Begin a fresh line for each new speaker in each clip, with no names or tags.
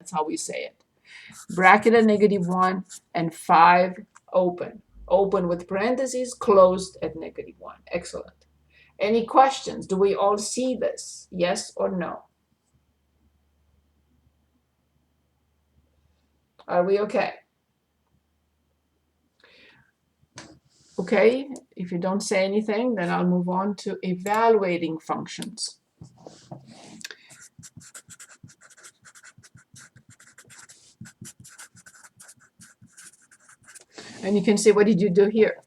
That's how we say it. Bracket at -1 and 5 open. Open with parentheses, closed at -1. Excellent. Any questions? Do we all see this? Yes or no? Are we okay? Okay, if you don't say anything, then I'll move on to evaluating functions. And you can say, what did you do here?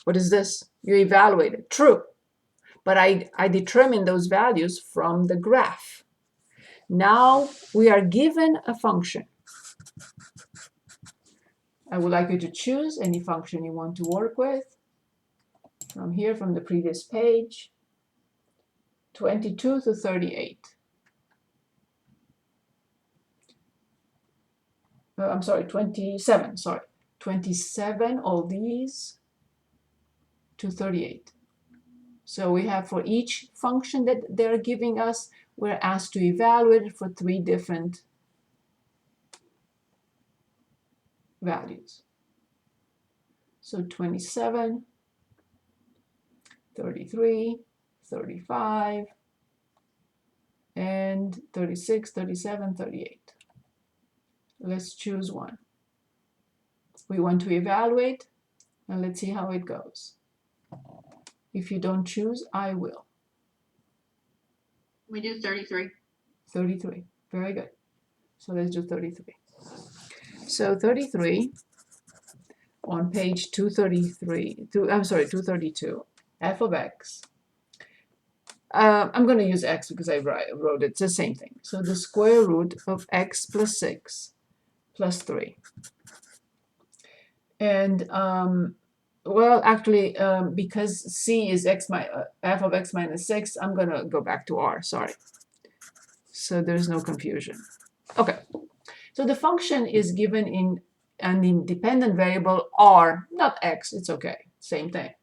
What is this? You evaluated. True. But I determined those values from the graph. Now we are given a function. I would like you to choose any function you want to work with. From here, from the previous page, 22 to 38. I'm sorry, 27, sorry. 27, all these, to 38. So we have for each function that they're giving us, we're asked to evaluate it for 3 different values. So 27, 33, 35, and 36, 37, 38. Let's choose one. We want to evaluate, and let's see how it goes. If you don't choose, I will.
We do 33.
33. Very good. So let's do 33. So 33 on page 232, f of x. I'm going to use x because I wrote it. It's the same thing. So the square root of x plus 6 plus 3. And well, actually, because c is f of x minus 6, I'm going to go back to r. Sorry. So there's no confusion. Okay. So the function is given in an independent variable r, not x. It's okay. Same thing.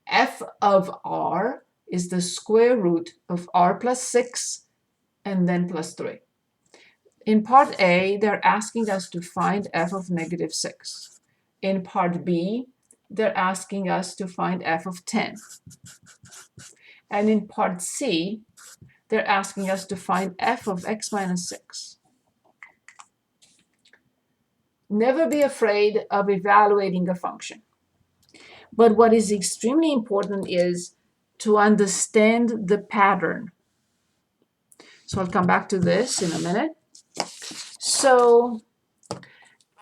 F of r is the square root of r plus 6 and then plus 3. In part A, they're asking us to find f of -6. In part B, they're asking us to find f of 10. And in part C, they're asking us to find f of x minus 6. Never be afraid of evaluating a function. But what is extremely important is to understand the pattern. So I'll come back to this in a minute. So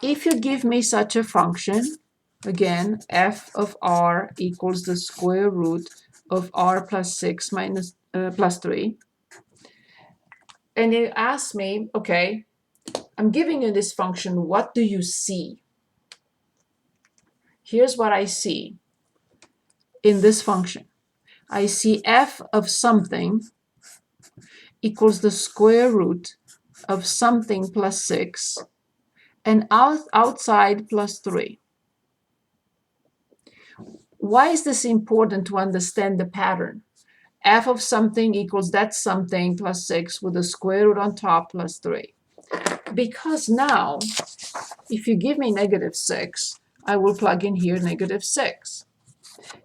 if you give me such a function, again, f of r equals the square root of r plus 6 minus plus 3, and you ask me, okay, I'm giving you this function, what do you see? Here's what I see in this function. I see f of something equals the square root of something plus 6 and outside plus 3. Why is this important to understand the pattern? F of something equals that something plus 6 with the square root on top plus 3. Because now, if you give me -6, I will plug in here -6.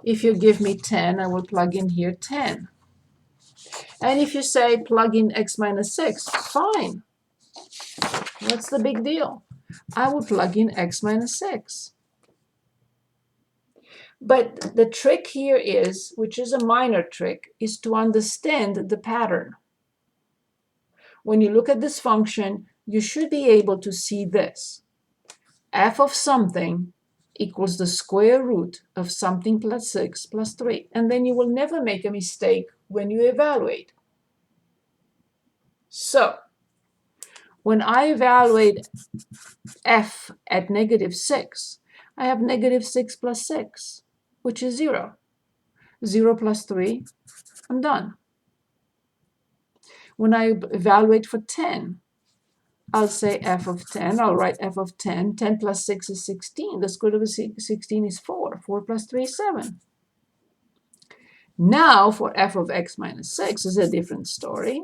If you give me 10, I will plug in here 10. And if you say plug in x minus 6, fine. What's the big deal? I will plug in x minus 6. But the trick here is, which is a minor trick, is to understand the pattern. When you look at this function, you should be able to see this. F of something equals the square root of something plus 6 plus 3. And then you will never make a mistake when you evaluate. So, when I evaluate f at -6, I have -6 plus 6, which is 0. 0 plus 3, I'm done. When I evaluate for 10, I'll say f of 10. I'll write f of 10. 10 plus 6 is 16. The square root of 16 is 4. 4 plus 3 is 7. Now for f of x minus 6 is a different story.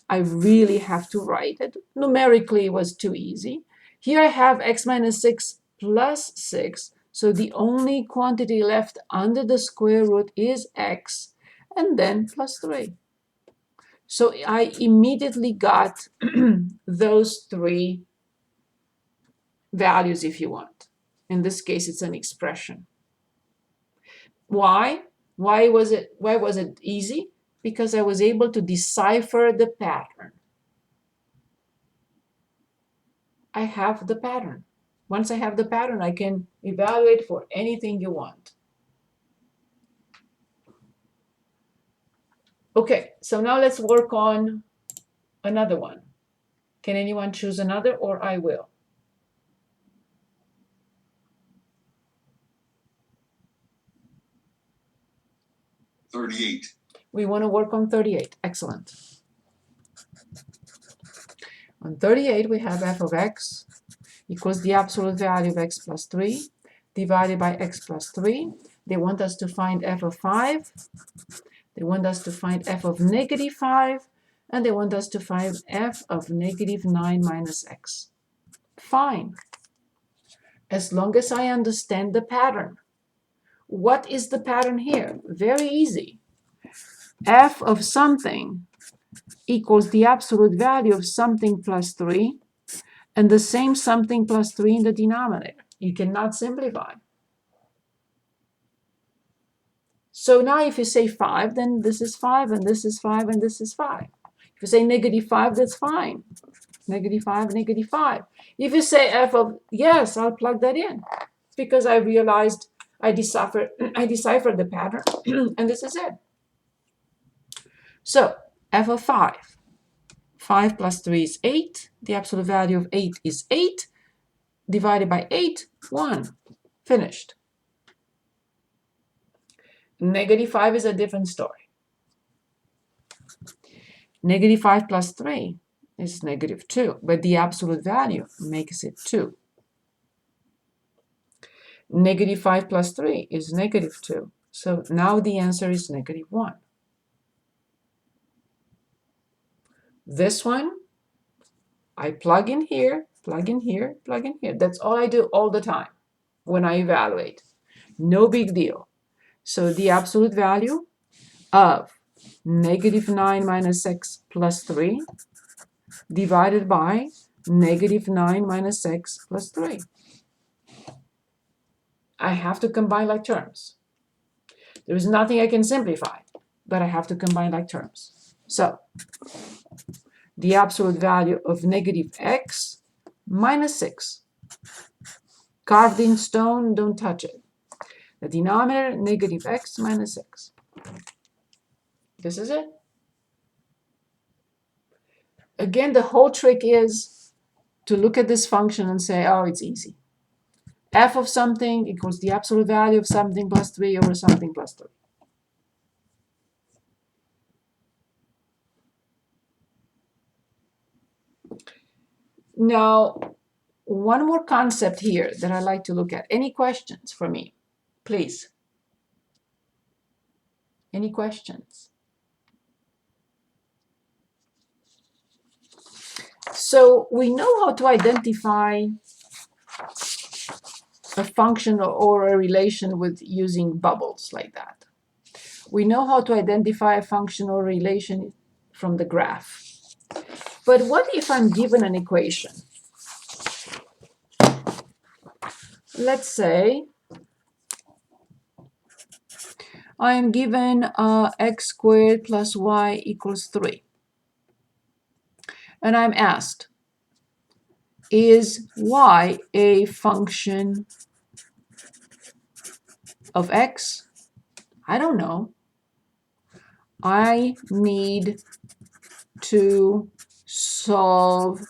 I really have to write it. Numerically, it was too easy. Here I have x minus 6 plus 6. So the only quantity left under the square root is x, and then plus 3. So I immediately got those three values, if you want. In this case, it's an expression. Why? Why was it easy? Because I was able to decipher the pattern. I have the pattern. Once I have the pattern, I can evaluate for anything you want. Okay, so now let's work on another one. Can anyone choose another, or I will?
38.
We want to work on 38. Excellent. On 38, we have f of x equals the absolute value of x plus 3 divided by x plus 3. They want us to find f of 5. They want us to find f of negative 5. And they want us to find f of negative 9 minus x. Fine. As long as I understand the pattern. What is the pattern here? Very easy. F of something equals the absolute value of something plus 3, and the same something plus 3 in the denominator. You cannot simplify. So now if you say 5, then this is 5, and this is 5, and this is 5. If you say negative 5, that's fine. Negative 5, negative 5. If you say f of, yes, I'll plug that in. Because I realized I deciphered the pattern, and this is it. So f of 5. 5 plus 3 is 8. The absolute value of 8 is 8. Divided by 8, 1. Finished. Negative 5 is a different story. Negative 5 plus 3 is negative 2, but the absolute value makes it 2. Negative 5 plus 3 is negative 2. So now the answer is negative 1. This one, I plug in here, plug in here, plug in here. That's all I do all the time when I evaluate. No big deal. So the absolute value of negative 9 minus x plus 3 divided by negative 9 minus x plus 3. I have to combine like terms. There is nothing I can simplify, but I have to combine like terms. So the absolute value of negative x minus 6. Carved in stone, don't touch it. The denominator, negative x minus 6. This is it. Again, the whole trick is to look at this function and say, oh, it's easy. F of something equals the absolute value of something plus 3 over something plus 3. Now, one more concept here that I like to look at. Any questions for me? Please. Any questions? So we know how to identify a function or a relation with using bubbles like that. We know how to identify a function or relation from the graph. But what if I'm given an equation? Let's say I am given x squared plus y equals 3. And I'm asked, is y a function of x? I don't know. I need to solve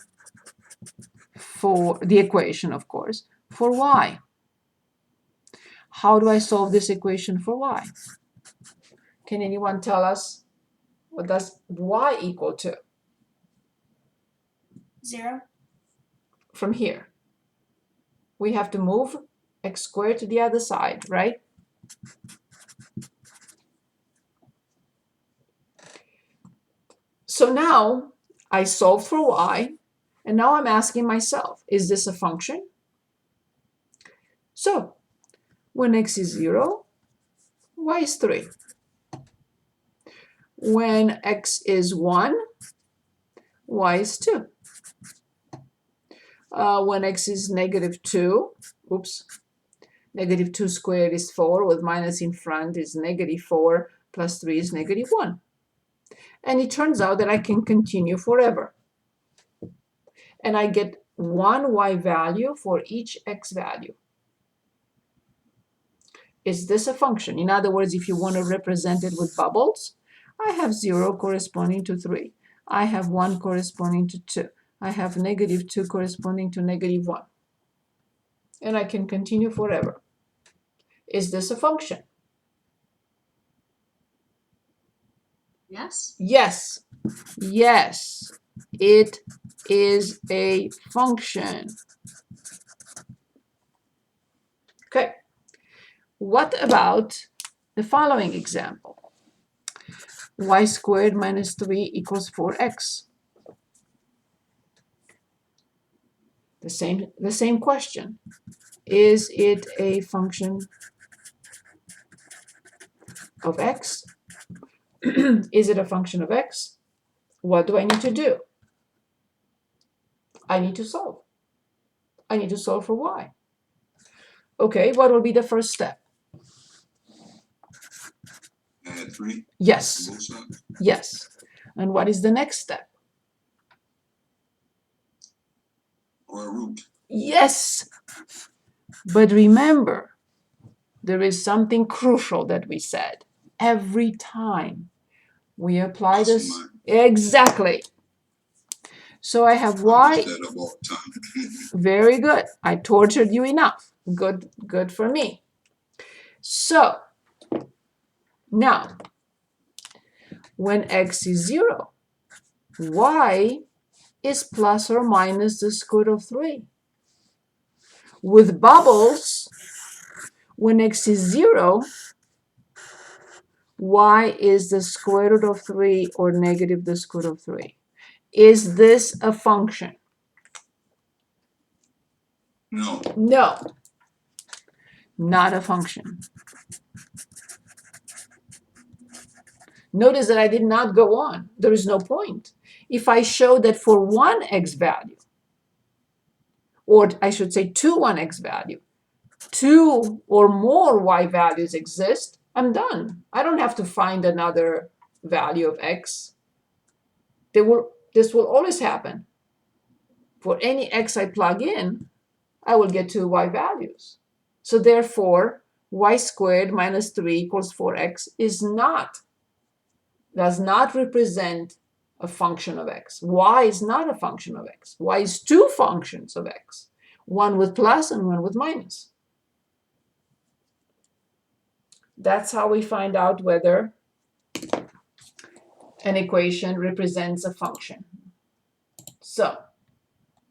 for the equation, of course, for y. How do I solve this equation for y? Can anyone tell us what does y equal to?
0.
From here. We have to move x squared to the other side, right? So now I solved for y, and now I'm asking myself, is this a function? So when x is 0, y is 3. When x is 1, y is 2. When x is negative 2, negative 2 squared is 4, with minus in front is negative 4, plus 3 is negative 1. And it turns out that I can continue forever. And I get one y value for each x value. Is this a function? In other words, if you want to represent it with bubbles, I have 0 corresponding to 3. I have 1 corresponding to 2. I have negative 2 corresponding to negative 1. And I can continue forever. Is this a function?
Yes.
Yes. Yes, it is a function. Okay. What about the following example? Y squared minus 3 equals 4x. The same question. Is it a function of x? Is it a function of x? What do I need to do? I need to solve. I need to solve for y. Okay, what will be the first step?
Add 3 to
Yes,
both sides.
yes. And what is the next step?
Or a root.
Yes. But remember, there is something crucial that we said. Every time we apply
Plus or
this,
minus.
exactly. So I have
I
y.
mess that up all the time.
Very good. I tortured you enough. Good for me. So now, when x is 0, y is plus or minus the square root of 3. With bubbles, when x is 0, y is the square root of 3 or negative the square root of 3. Is this a function?
No.
No, not a function. Notice that I did not go on. There is no point. If I show that for one x value, or I should say to one x value, 2 or more y values exist, I'm done. I don't have to find another value of x. This will always happen. For any x I plug in, I will get 2 y values. So therefore, y squared minus 3 equals 4x does not represent a function of x. Y is not a function of x. Y is two functions of x, one with plus and one with minus. That's how we find out whether an equation represents a function. So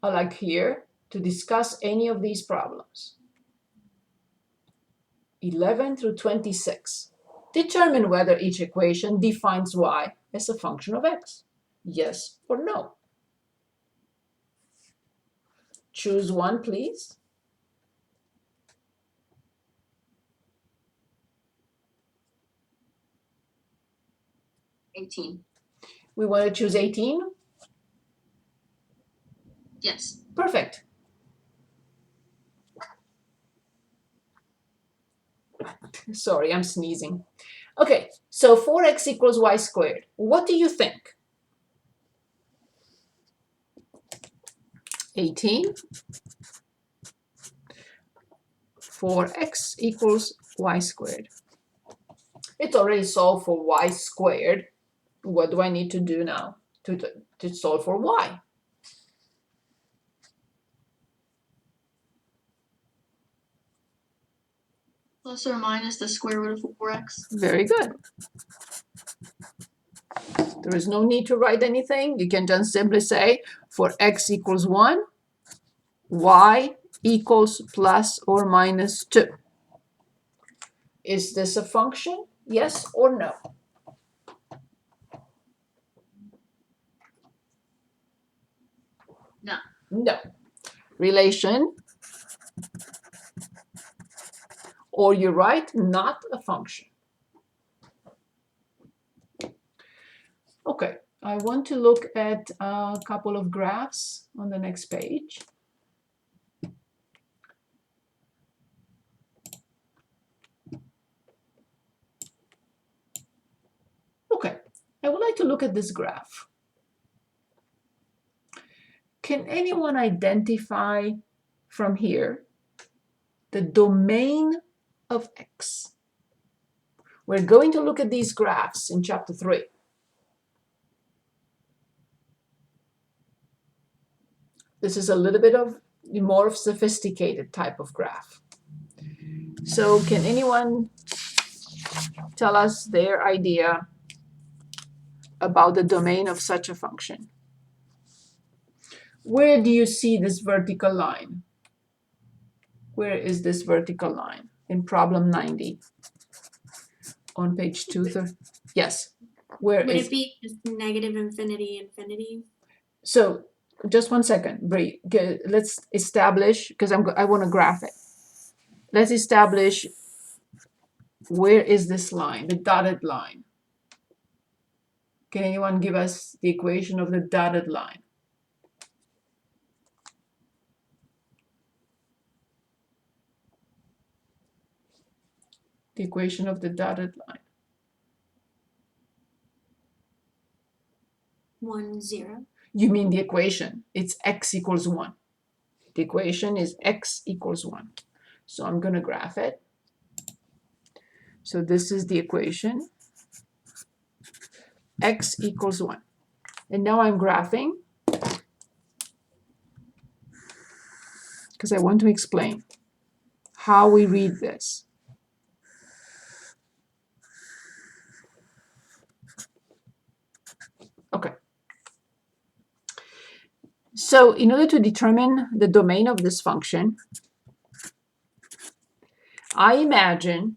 I'd like here to discuss any of these problems. 11 through 26. Determine whether each equation defines y as a function of x. Yes or no? Choose one, please.
$18.
We want to choose 18.
Yes.
Perfect. Sorry, I'm sneezing. Okay, so 4x equals y squared. What do you think? 18. 4x equals y squared. It's already solved for y squared. What do I need to do now to solve for y?
Plus or minus the square root of 4x.
Very good. There is no need to write anything. You can just simply say for x equals 1, y equals plus or minus 2. Is this a function? Yes or no? No. Relation, or you're right, not a function. Okay, I want to look at a couple of graphs on the next page. Okay, I would like to look at this graph. Can anyone identify from here the domain of X? We're going to look at these graphs in chapter 3. This is a little bit of more of sophisticated type of graph. So can anyone tell us their idea about the domain of such a function? Where do you see this vertical line? Where is this vertical line? In problem 90. On page 230. Yes. Where
Would
is
it be just negative infinity, infinity?
So just one second, Bree. Let's establish, because I want to graph it. Let's establish where is this line, the dotted line. Can anyone give us the equation of the dotted line? The equation of the dotted line.
1, 0.
You mean the equation? It's x equals 1. The equation is x equals 1. So I'm going to graph it. So this is the equation. X equals 1. And now I'm graphing because I want to explain how we read this. Okay. So in order to determine the domain of this function, I imagine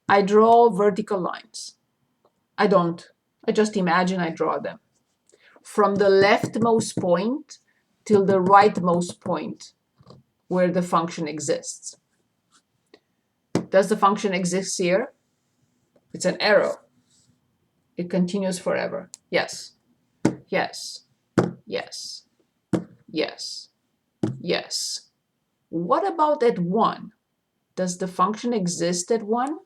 I draw vertical lines. I don't. I just imagine I draw them. From the leftmost point till the rightmost point where the function exists. Does the function exist here? It's an arrow. It continues forever. Yes. Yes. Yes. Yes. Yes. What about at 1? Does the function exist at 1?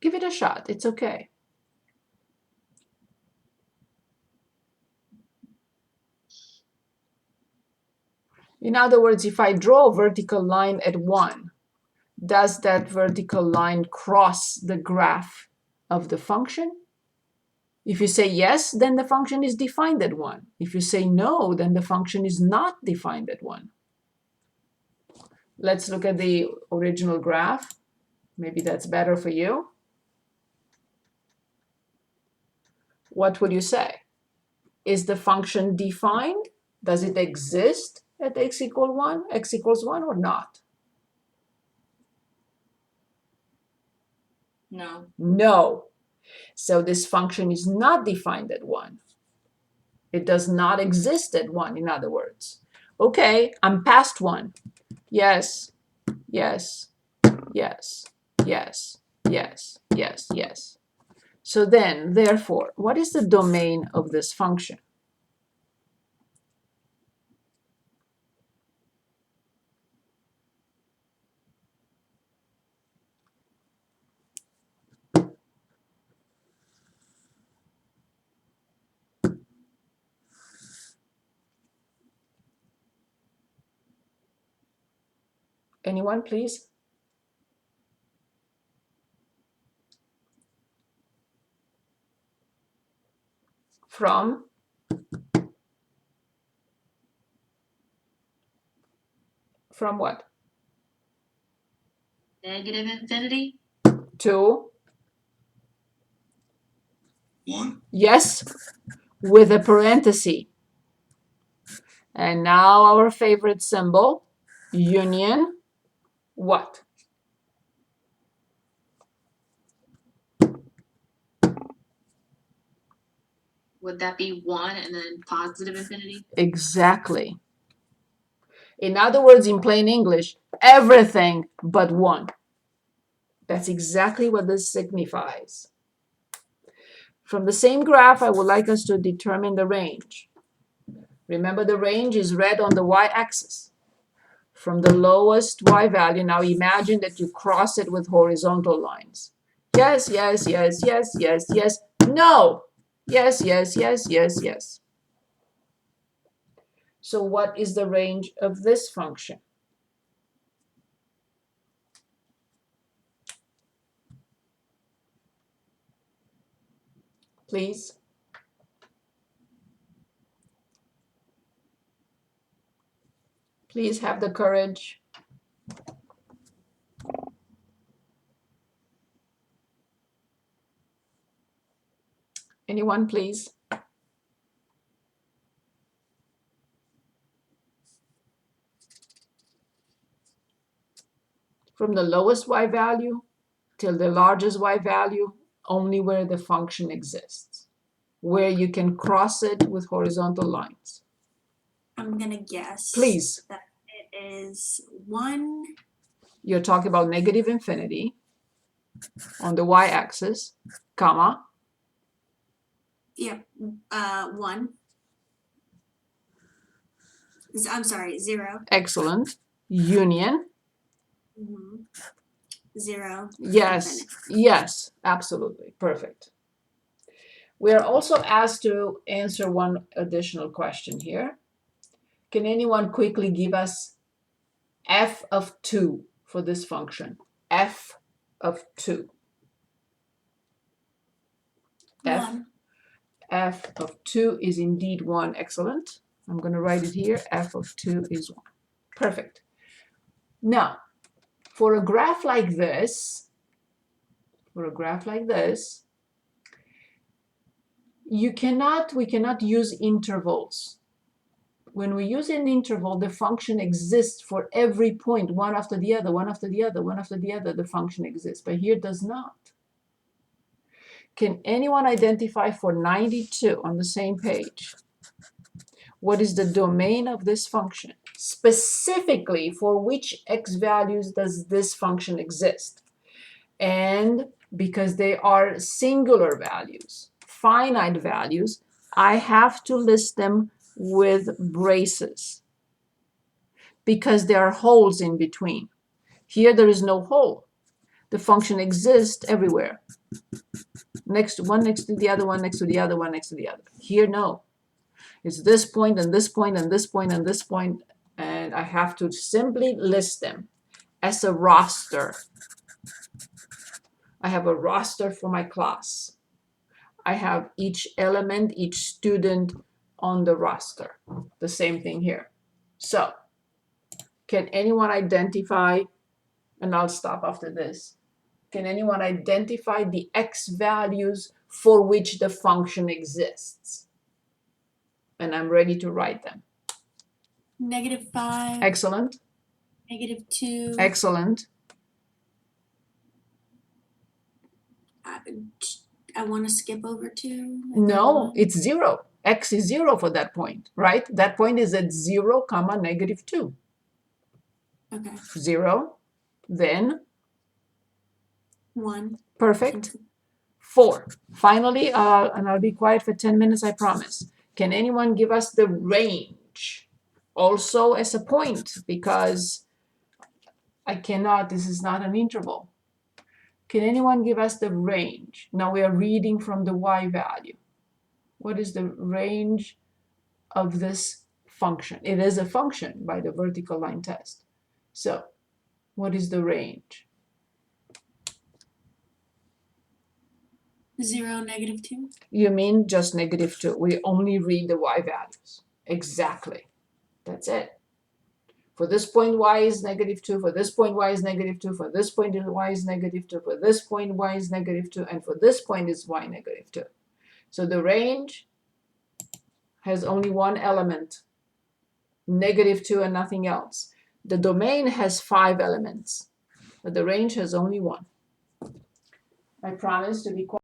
Give it a shot. It's okay. In other words, if I draw a vertical line at 1, does that vertical line cross the graph of the function? If you say yes, then the function is defined at 1. If you say no, then the function is not defined at 1. Let's look at the original graph. Maybe that's better for you. What would you say? Is the function defined? Does it exist at x equals 1 or not?
No.
No. So this function is not defined at 1. It does not exist at 1, in other words. Okay, I'm past 1. Yes, yes, yes, yes, yes, yes, yes. So then, therefore, what is the domain of this function? Anyone, please? From what?
Negative infinity?
To?
1.
Yes, with a parenthesis. And now our favorite symbol, union what?
Would that be 1 and then positive infinity?
Exactly. In other words, in plain English, everything but 1. That's exactly what this signifies. From the same graph, I would like us to determine the range. Remember, the range is red on the y-axis. From the lowest y value, now imagine that you cross it with horizontal lines. Yes, yes, yes, yes, yes, yes, no. Yes, yes, yes, yes, yes. So what is the range of this function? Please. Please have the courage. Anyone, please? From the lowest y value till the largest y value, only where the function exists, where you can cross it with horizontal lines.
I'm gonna guess.
Please.
That it is 1.
You're talking about negative infinity on the y-axis, comma.
Yep. 1. I'm sorry, 0.
Excellent. Union.
0.
Yes,
Infinity.
yes, absolutely. Perfect. We are also asked to answer one additional question here. Can anyone quickly give us f of 2 for this function? F of 2. F of 2 is indeed 1. Excellent. I'm going to write it here. F of 2 is 1. Perfect. Now, for a graph like this, we cannot use intervals. When we use an interval, the function exists for every point, one after the other, one after the other, one after the other, the function exists. But here it does not. Can anyone identify for 92 on the same page? What is the domain of this function? Specifically, for which x values does this function exist? And because they are singular values, finite values, I have to list them with braces because there are holes in between. Here there is no hole. The function exists everywhere. Next to the other one, next to the other one, next to the other. Here, no. It's this point and this point and this point and this point, and I have to simply list them as a roster. I have a roster for my class. I have each element, each student on the roster. The same thing here. So, can anyone identify, and I'll stop after this, can anyone identify the x values for which the function exists? And I'm ready to write them.
-5.
Excellent.
-2.
Excellent.
I want to skip over 2.
No, it's 0. X is 0 for that point, right? That point is at 0, comma, -2.
Okay.
0, then
1.
perfect. 4. Finally, and I'll be quiet for 10 minutes, I promise. Can anyone give us the range? Also as a point, because I cannot, this is not an interval. Can anyone give us the range? Now we are reading from the y value. What is the range of this function? It is a function by the vertical line test. So what is the range?
0, -2.
You mean just -2. We only read the y values. Exactly. That's it. For this point, y is -2. For this point, y is -2. For this point, y is -2. For this point, y is -2. And for this point, is y -2. So the range has only one element, -2 and nothing else. The domain has 5 elements. but the range has only one. I promise to be quiet.